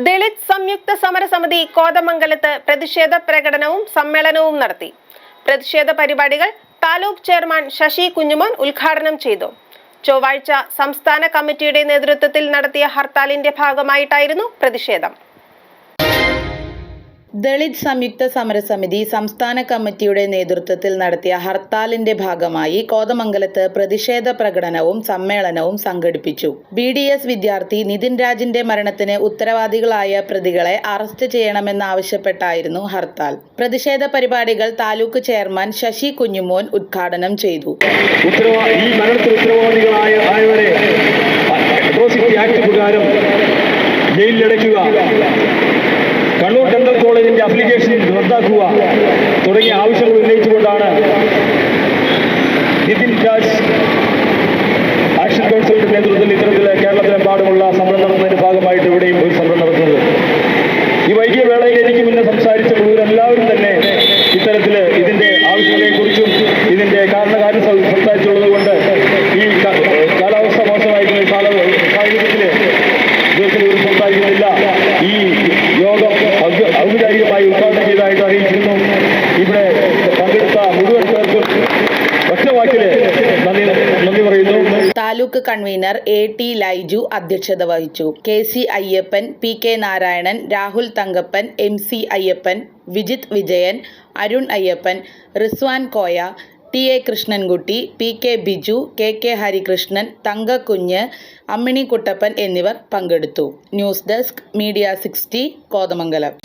ദളിത് സംയുക്ത സമരസമിതി കോതമംഗലത്ത് പ്രതിഷേധ പ്രകടനവും സമ്മേളനവും നടത്തി. പ്രതിഷേധ പരിപാടികൾ താലൂക്ക് ചെയർമാൻ ശശി കുഞ്ഞുമോൻ ഉദ്ഘാടനം ചെയ്തു. ചൊവ്വാഴ്ച സംസ്ഥാന കമ്മിറ്റിയുടെ നേതൃത്വത്തിൽ നടത്തിയ ഹർത്താലിന്റെ ഭാഗമായിട്ടായിരുന്നു പ്രതിഷേധം. ദളിത് സംയുക്ത സമരസമിതി സംസ്ഥാന കമ്മിറ്റിയുടെ നേതൃത്വത്തിൽ നടത്തിയ ഹർത്താലിന്റെ ഭാഗമായി കോതമംഗലത്ത് പ്രതിഷേധ പ്രകടനവും സമ്മേളനവും സംഘടിപ്പിച്ചു. BDS വിദ്യാർത്ഥി നിതിൻ രാജിന്റെ മരണത്തിന് ഉത്തരവാദികളായ പ്രതികളെ അറസ്റ്റ് ചെയ്യണമെന്നാവശ്യപ്പെട്ടായിരുന്നു ഹർത്താൽ. പ്രതിഷേധ പരിപാടികൾ താലൂക്ക് ചെയർമാൻ ശശി കുഞ്ഞുമോൻ ഉദ്ഘാടനം ചെയ്തു. കണ്ണൂർ ഡെന്റൽ കോളേജിന്റെ അപ്ലിക്കേഷൻ റദ്ദാക്കുക തുടങ്ങിയ ആവശ്യങ്ങൾ ഉന്നയിച്ചുകൊണ്ടാണ് നിതിൻ രാജ് ആക്ഷൻ കൗൺസിലിന്റെ നേതൃത്വത്തിൽ ഇത്തരത്തിൽ കേരളത്തിലെമ്പാടുമുള്ള സമരം നടത്തുന്നതിന്റെ ഭാഗമായിട്ട് ഇവിടെയും ഒരു സമരം നടത്തുന്നത്. ഈ വൈകിയ വേളയിൽ എനിക്ക് മുന്നേ സംസാരിച്ച മുഴുവനെല്ലാവരും തന്നെ ഇത്തരത്തിൽ ഇതിന്റെ ആവശ്യങ്ങളെക്കുറിച്ചും ഇതിന്റെ കാരണകാര്യം സംസാരിച്ചുള്ളത് കൊണ്ട് ഈ കാലാവസ്ഥ മോശമായിരിക്കുന്ന സാഹചര്യത്തിൽ ഇതൊരു സംസാരിക്കുന്നില്ല. ഈ യോഗം ഔപചാരികമായി ഉദ്ഘാടനം ചെയ്തതായിട്ട് അറിയിക്കുന്നു. ഇവിടെ പങ്കെടുത്ത മുഴുവൻ പേർക്കും ഒറ്റവാക്കില് നന്ദി പറയുന്നു. താലൂക്ക് കൺവീനർ AT ലൈജു അധ്യക്ഷത വഹിച്ചു. KC Ayyappan, PK Narayanan, Rahul Thankappan, MC Ayyappan, Vijith Vijayan, Arun Ayyappan, Rizwan Koya, TA Krishnankutty, PK Biju, KK Harikrishnan, തങ്കക്കുഞ്ഞ്, Ammini Kuttappan എന്നിവർ പങ്കെടുത്തു. News desk media 60 Kothamangalam.